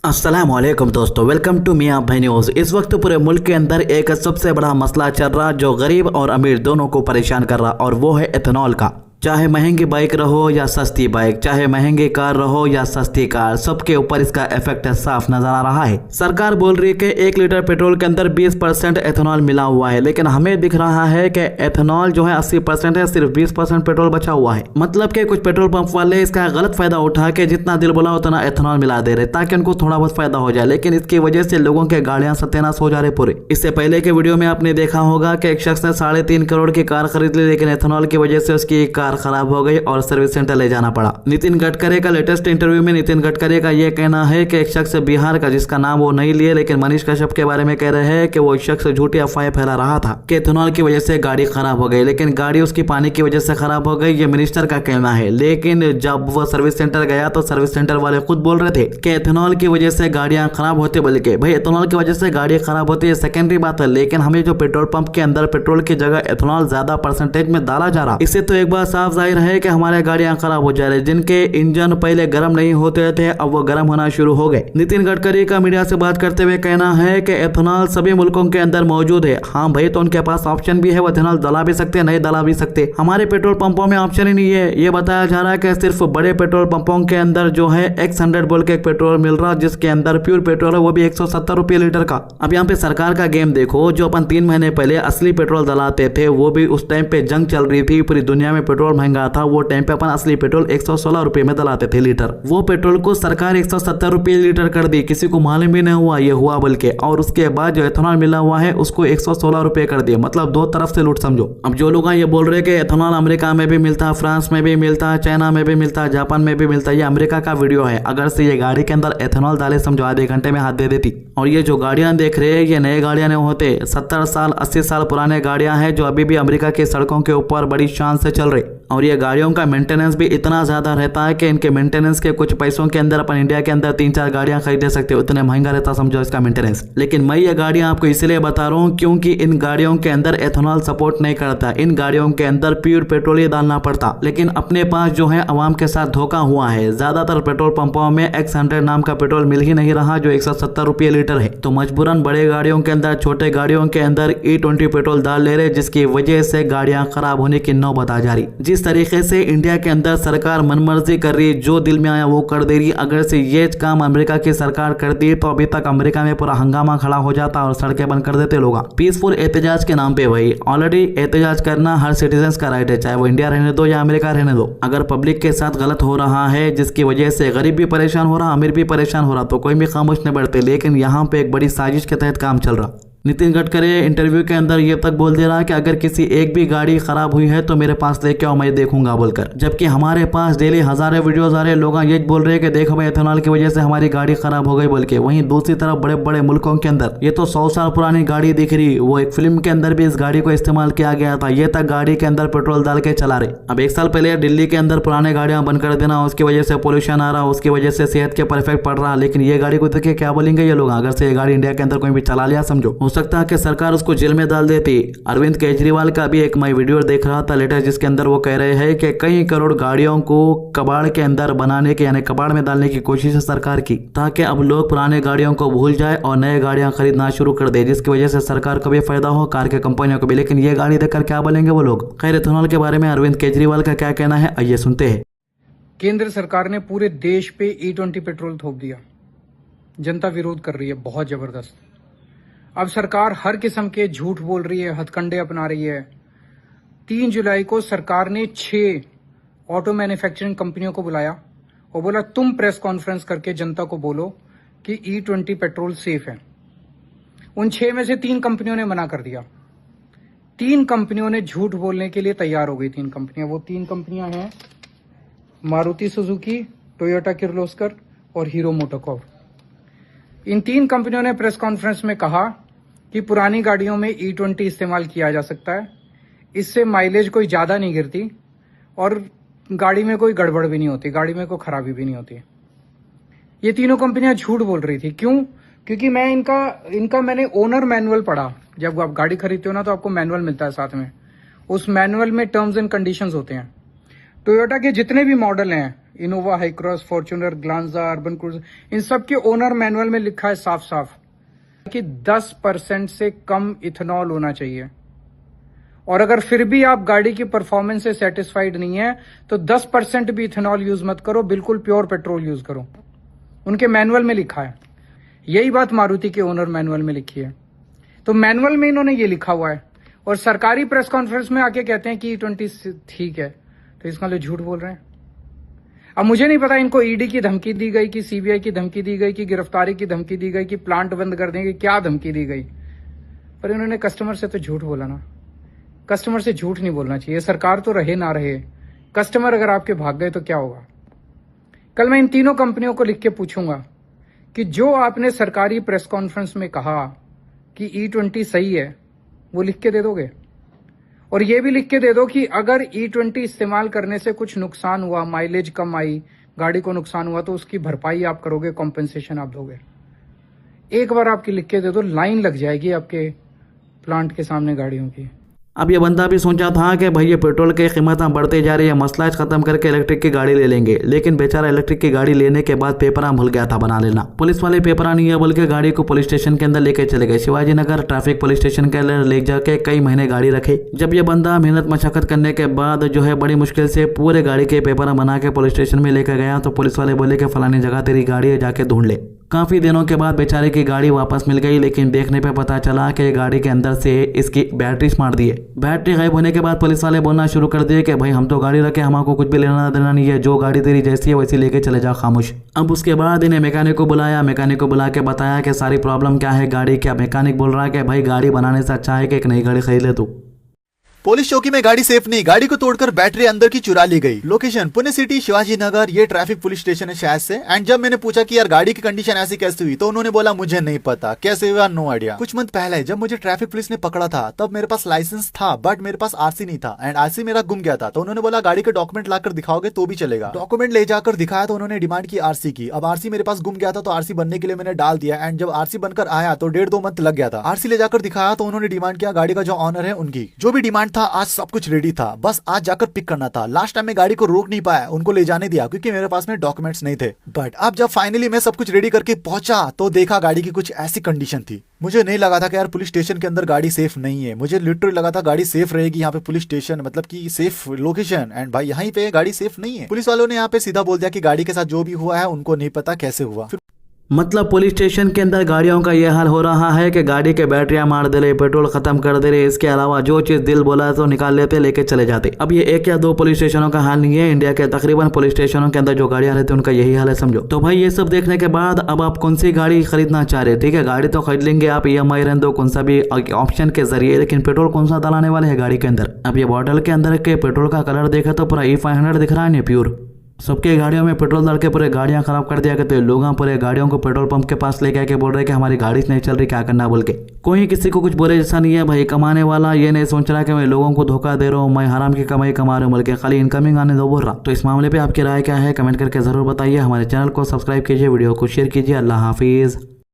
अस्सलामुअलैकुम दोस्तों, welcome to मियां भाई न्यूज़। इस वक्त पूरे मुल्क के अंदर एक सबसे बड़ा मसला चल रहा जो गरीब और अमीर दोनों को परेशान कर रहा, और वो है एथेनॉल का। चाहे महंगी बाइक रहो या सस्ती बाइक, चाहे महंगी कार रहो या सस्ती कार, सबके ऊपर इसका इफेक्ट साफ नजर आ रहा है। सरकार बोल रही है कि 1 लीटर पेट्रोल के अंदर 20% एथेनॉल मिला हुआ है, लेकिन हमें दिख रहा है कि एथेनॉल जो है 80% है, सिर्फ 20% पेट्रोल बचा हुआ है। मतलब कि कुछ पेट्रोल पंप वाले इसका गलत फायदा उठा के जितना दिल बोला उतना एथेनॉल मिला दे रहे ताकि उनको थोड़ा बहुत फायदा हो जाए, लेकिन इसकी वजह से लोगों के गाड़ियां सत्यानाश हो जा रहे पूरे। इससे पहले के वीडियो में आपने देखा होगा कि एक शख्स ने 3.5 करोड़ की कार खरीद ली, लेकिन एथेनॉल की वजह से उसकी कार खराब हो गई और सर्विस सेंटर ले जाना पड़ा। नितिन गडकरी का लेटेस्ट इंटरव्यू में नितिन गडकरी का यह कहना है कि एक शख्स बिहार का, जिसका नाम वो नहीं लिए, लेकिन मनीष कश्यप के बारे में कह रहे हैं कि वो शख्स झूठी अफवाहें फैला रहा था कि एथेनॉल की वजह से गाड़ी खराब हो गई, लेकिन गाड़ी उसकी पानी की वजह से खराब हो गई, ये मिनिस्टर का कहना है। लेकिन जब वो सर्विस सेंटर गया तो सर्विस सेंटर वाले खुद बोल रहे थे कि एथेनॉल की वजह से गाड़ियां खराब होती, बल्कि भाई एथेनॉल की वजह से गाड़ी खराब होती है सेकेंडरी बात है, लेकिन हमें जो पेट्रोल पंप के अंदर पेट्रोल की जगह एथेनॉल ज्यादा परसेंटेज में डाला जा रहा, इससे तो एक बात साफ जाहिर है कि हमारे गाड़ियां खराब हो जा रहे। जिनके इंजन पहले गर्म नहीं होते थे अब वो गर्म होना शुरू हो गए। नितिन गडकरी का मीडिया से बात करते हुए कहना है कि एथेनॉल सभी मुल्कों के अंदर मौजूद है। हाँ भाई, तो उनके पास ऑप्शन भी है, वो एथेनॉल डला भी सकते हैं, नहीं डला भी सकते। हमारे पेट्रोल पंपों में ऑप्शन ही नहीं है। ये बताया जा रहा है कि सिर्फ बड़े पेट्रोल पंपों के अंदर जो है X100 बोल के एक पेट्रोल मिल रहा, जिसके अंदर प्योर पेट्रोल है, वो भी 170 रुपये लीटर का। अब यहाँ पे सरकार का गेम देखो। जो अपन 3 महीने पहले असली पेट्रोल डलाते थे, वो भी उस टाइम पे जंग चल रही थी, पूरी दुनिया में पेट्रोल महंगा था, वो टाइम पे अपन असली पेट्रोल 116 रुपए में डलाते थे लीटर। वो पेट्रोल को सरकार 170 रुपये लीटर कर दी, किसी को मालूम भी नहीं हुआ ये हुआ बल्कि। और उसके बाद जो एथेनॉल मिला हुआ है उसको 116 रुपये कर दिया। मतलब दो तरफ से लूट समझो। अब जो लोग ये बोल रहे हैं कि एथेनॉल अमेरिका में भी मिलता है, फ्रांस में भी मिलता है, चाइना में भी मिलता है, जापान में भी मिलता है, ये अमेरिका का वीडियो है। अगर से ये गाड़ी के अंदर एथेनॉल डाले समझो आधे घंटे में हाथ दे देती। और ये जो गाड़ियां देख रहे हैं ये नए गाड़ियां नहीं होते, 70 साल 80 साल पुराने गाड़ियां हैं जो अभी भी अमेरिका की सड़कों के ऊपर बड़ी शान से चल रही। और ये गाड़ियों का मेंटेनेंस भी इतना ज्यादा रहता है कि इनके मेंटेनेंस के कुछ पैसों के अंदर अपन इंडिया के अंदर 3-4 गाड़ियां खरीद सकते हो, उतने महंगा रहता समझो इसका मेंटेनेंस। लेकिन मैं ये गाड़ियां आपको इसलिए बता रहा हूँ क्योंकि इन गाड़ियों के अंदर एथेनॉल सपोर्ट नहीं करता, इन गाड़ियों के अंदर प्योर पेट्रोल ही डालना पड़ता। लेकिन अपने पास जो है अवाम के साथ धोखा हुआ है। ज्यादातर पेट्रोल पंपों में X100 नाम का पेट्रोल मिल ही नहीं रहा जो 170 रुपये लीटर है, तो मजबूरन बड़े गाड़ियों के अंदर, छोटे गाड़ियों के अंदर E20 पेट्रोल डाल ले रहे, जिसकी वजह से गाड़ियां खराब होने की नौबत आ जा रही। जिस तरीके से इंडिया के अंदर सरकार मनमर्जी कर रही, जो दिल में आया वो कर दे रही। अगर से ये काम अमेरिका की सरकार करती तो अभी तक अमेरिका में पूरा हंगामा खड़ा हो जाता और सड़कें बंद कर देते लोग। पीसफुल एहतजाज के नाम पे भाई ऑलरेडी एहतजाज करना हर सिटीजन का राइट है, चाहे वो इंडिया रहने दो या अमेरिका रहने दो। अगर पब्लिक के साथ गलत हो रहा है जिसकी वजह से गरीब भी परेशान हो रहा, अमीर भी परेशान हो रहा, तो कोई भी खामोश नहीं बैठते। लेकिन यहाँ पे एक बड़ी साजिश के तहत काम चल रहा। नितिन गडकरी इंटरव्यू के अंदर ये तक बोल दे रहा है कि अगर किसी एक भी गाड़ी खराब हुई है तो मेरे पास लेके आओ, मैं देखूंगा बोलकर। जबकि हमारे पास डेली हजारों वीडियोस आ रहे, लोग ये बोल रहे हैं कि देखो भाई एथेनॉल की वजह से हमारी गाड़ी खराब हो गई बोल के। वहीं दूसरी तरफ बड़े बड़े मुल्कों के अंदर ये तो 100 साल पुरानी गाड़ी दिख रही, वो एक फिल्म के अंदर भी इस गाड़ी को इस्तेमाल किया गया था, ये तक गाड़ी के अंदर पेट्रोल डाल के चला रहे। अब 1 साल पहले दिल्ली के अंदर पुराने गाड़ियां बंद कर देना, उसकी वजह से पोल्यूशन आ रहा, उसकी वजह से सेहत के पर इफेक्ट पड़ रहा। लेकिन ये गाड़ी को देख के क्या बोलेंगे ये लोग? अगर से ये गाड़ी इंडिया के अंदर कोई भी चला लिया समझो, हो सकता है कि सरकार उसको जेल में डाल देती। अरविंद केजरीवाल का भी एक मैं वीडियो देख रहा था लेटेस्ट, जिसके अंदर वो कह रहे हैं कि कई करोड़ गाड़ियों को कबाड़ के अंदर बनाने की, यानी कबाड़ में डालने की कोशिश है सरकार की, ताकि अब लोग पुराने गाड़ियों को भूल जाए और नए गाड़ियां खरीदना शुरू कर दे, जिसकी वजह से सरकार को भी फायदा हो, कार के कंपनियों को भी। लेकिन ये गाड़ी देखकर क्या बोलेंगे वो लोग? खैर, एथेनॉल के बारे में अरविंद केजरीवाल का क्या कहना है आइए सुनते हैं। केंद्र सरकार ने पूरे देश पे E20 पेट्रोल थोप दिया, जनता विरोध कर रही है बहुत जबरदस्त। अब सरकार हर किस्म के झूठ बोल रही है, हथकंडे अपना रही है। 3 जुलाई को सरकार ने 6 ऑटो मैन्युफैक्चरिंग कंपनियों को बुलाया और बोला तुम प्रेस कॉन्फ्रेंस करके जनता को बोलो कि E20 पेट्रोल सेफ है। उन 6 में से 3 कंपनियों ने मना कर दिया। 3 कंपनियों ने झूठ बोलने के लिए तैयार हो गई। 3 कंपनियां, वो 3 कंपनियां हैं मारुति सुजुकी, टोयोटा किर्लोस्कर और हीरो मोटोकॉर्प। इन 3 कंपनियों ने प्रेस कॉन्फ्रेंस में कहा कि पुरानी गाड़ियों में E20 इस्तेमाल किया जा सकता है, इससे माइलेज कोई ज़्यादा नहीं गिरती और गाड़ी में कोई गड़बड़ भी नहीं होती, गाड़ी में कोई खराबी भी नहीं होती। ये तीनों कंपनियां झूठ बोल रही थी। क्यों? क्योंकि मैं इनका मैंने ओनर मैनुअल पढ़ा। जब आप गाड़ी खरीदते हो ना तो आपको मैनुअल मिलता है साथ में। उस मैनुअल में टर्म्स एंड कंडीशंस होते हैं। टोयोटा के जितने भी मॉडल हैं, Innova, Hycross, Fortuner, Glanza, Urban Cruiser, इन सब के ओनर मैनुअल में लिखा है साफ साफ कि 10% से कम इथेनॉल होना चाहिए। और अगर फिर भी आप गाड़ी की परफॉर्मेंस से सेटिस्फाइड नहीं है तो 10% भी इथेनॉल यूज मत करो, बिल्कुल प्योर पेट्रोल यूज करो। उनके मैनुअल में लिखा है। यही बात मारुति के ओनर मैनुअल में लिखी है। तो मैनुअल में इन्होंने ये लिखा हुआ है और सरकारी प्रेस कॉन्फ्रेंस में आके कहते हैं कि E20 ठीक है, तो इसका मतलब झूठ बोल रहे हैं। अब मुझे नहीं पता इनको ईडी की धमकी दी गई कि सीबीआई की धमकी दी गई कि गिरफ्तारी की धमकी दी गई कि प्लांट बंद कर देंगे, क्या धमकी दी गई, पर इन्होंने कस्टमर से तो झूठ बोला ना। कस्टमर से झूठ नहीं बोलना चाहिए। सरकार तो रहे ना रहे, कस्टमर अगर आपके भाग गए तो क्या होगा। कल मैं इन तीनों कंपनियों को लिख के पूछूंगा कि जो आपने सरकारी प्रेस कॉन्फ्रेंस में कहा कि E20 सही है, वो लिख के दे दोगे। और ये भी लिख के दे दो कि अगर E20 इस्तेमाल करने से कुछ नुकसान हुआ, माइलेज कम आई, गाड़ी को नुकसान हुआ, तो उसकी भरपाई आप करोगे, कॉम्पेंसेशन आप दोगे। एक बार आपकी लिख के दे दो, लाइन लग जाएगी आपके प्लांट के सामने गाड़ियों की। अब ये बंदा भी सोचा था कि भाई ये पेट्रोल की कीमतें बढ़ते जा रही है, मसला खत्म करके इलेक्ट्रिक की गाड़ी ले लेंगे, लेकिन बेचारा इलेक्ट्रिक की गाड़ी लेने के बाद पेपरा भूल गया था बना लेना। पुलिस वाले पेपरा नहीं है बोल के गाड़ी को पुलिस स्टेशन के अंदर लेके चले गए। Shivaji Nagar traffic police station के अंदर ले जाके कई महीने गाड़ी रखे। जब ये बंदा मेहनत मशक्कत करने के बाद जो है बड़ी मुश्किल से पूरे गाड़ी के पेपरा बना के पुलिस स्टेशन में लेकर गया, तो पुलिस वाले बोले कि फलानी जगह तेरी गाड़ी है, जाके ढूंढ ले। काफी दिनों के बाद बेचारे की गाड़ी वापस मिल गई, लेकिन देखने पे पता चला कि गाड़ी के अंदर से इसकी बैटरी मार दी है। बैटरी गायब होने के बाद पुलिस वाले बोलना शुरू कर दिए कि भाई हम तो गाड़ी रखे, हमको कुछ भी लेना देना नहीं है, जो गाड़ी तेरी जैसी है वैसी लेके चले जा, खामोश। अब उसके बाद इन्हें मैकेनिक को बुलाया, मैकेनिक को बुला के बताया कि सारी प्रॉब्लम क्या है गाड़ी क्या। मैकेनिक बोल रहा है कि भाई गाड़ी बनाने से अच्छा है कि एक नई गाड़ी खरीद ले तू। पुलिस चौकी में गाड़ी सेफ नहीं, गाड़ी को तोड़कर बैटरी अंदर की चुरा ली गई। लोकेशन पुणे सिटी, शिवाजी नगर, ये ट्रैफिक पुलिस स्टेशन है शायद से। एंड जब मैंने पूछा कि यार गाड़ी की कंडीशन ऐसी कैसे हुई, तो उन्होंने बोला मुझे नहीं पता कैसे हुआ, नो आइडिया। कुछ मंथ पहले जब मुझे ट्रैफिक पुलिस ने पकड़ा था, तब मेरे पास लाइसेंस था बट मेरे पास आरसी नहीं था, एंड आरसी मेरा गुम गया था। तो उन्होंने बोला गाड़ी के डॉक्यूमेंट लाकर दिखाओगे तो भी चलेगा। डॉक्यूमेंट ले जाकर दिखाया तो उन्होंने डिमांड की आरसी की। अब आरसी मेरे पास गुम गया था, तो आरसी बनने के लिए मैंने डाल दिया, एंड जब आरसी बनकर आया तो 1.5-2 मंथ लग गया था। आरसी ले जाकर दिखाया तो उन्होंने डिमांड किया गाड़ी का जो ऑनर है उनकी। जो भी डिमांड था आज सब कुछ रेडी था, बस आज जाकर पिक करना था। लास्ट टाइम मैं गाड़ी को रोक नहीं पाया, उनको ले जाने दिया क्योंकि मेरे पास में डॉक्यूमेंट्स नहीं थे। बट अब जब फाइनली मैं सब कुछ रेडी करके पहुंचा तो देखा गाड़ी की कुछ ऐसी कंडीशन थी। मुझे नहीं लगा था कि यार पुलिस स्टेशन के अंदर गाड़ी सेफ नहीं है। मुझे लिटरली लगा था गाड़ी सेफ रहेगी यहाँ पे, पुलिस स्टेशन मतलब कि सेफ लोकेशन, एंड भाई यहाँ पे गाड़ी सेफ नहीं है। पुलिस वालों ने यहाँ पे सीधा बोल दिया कि गाड़ी के साथ जो भी हुआ है उनको नहीं पता कैसे हुआ। मतलब पुलिस स्टेशन के अंदर गाड़ियों का यह हाल हो रहा है कि गाड़ी के बैटरियां मार दे रहे, पेट्रोल खत्म कर दे रहे, इसके अलावा जो चीज दिल बोला तो निकाल लेते, लेके चले जाते। अब ये 1 या 2 पुलिस स्टेशनों का हाल नहीं है, इंडिया के तकरीबन पुलिस स्टेशनों के अंदर जो गाड़ियां रहती है उनका यही हाल है, समझो। तो भाई ये सब देखने के बाद अब आप कौन सी गाड़ी खरीदना चाह रहे, ठीक है, गाड़ी तो खरीद लेंगे आप EMI रहने दो, कौन सा भी ऑप्शन के जरिए, लेकिन पेट्रोल कौन सा डालने वाले है गाड़ी के अंदर। अब ये बॉटल के अंदर के पेट्रोल का कलर देखा तो पूरा E500 दिख रहा है, प्योर। सबके गाड़ियों में पेट्रोल डाल के पूरे गाड़ियां खराब कर दिया करते, लोग पूरे गाड़ियों को पेट्रोल पंप के पास लेके आके बोल रहे कि हमारी गाड़ी नहीं चल रही, क्या करना बोल के। कोई किसी को कुछ बोले जैसा नहीं है भाई। कमाने वाला ये नहीं सोच रहा कि मैं लोगों को धोखा दे रहा हूँ, मैं हराम की कमाई कमा रहा हूँ, बल्कि खाली इनकमिंग आने दो बोल रहा। तो इस मामले पर आपकी राय क्या है, कमेंट करके जरूर बताइए। हमारे चैनल को सब्सक्राइब कीजिए, वीडियो को शेयर कीजिए। अल्लाह हाफिज।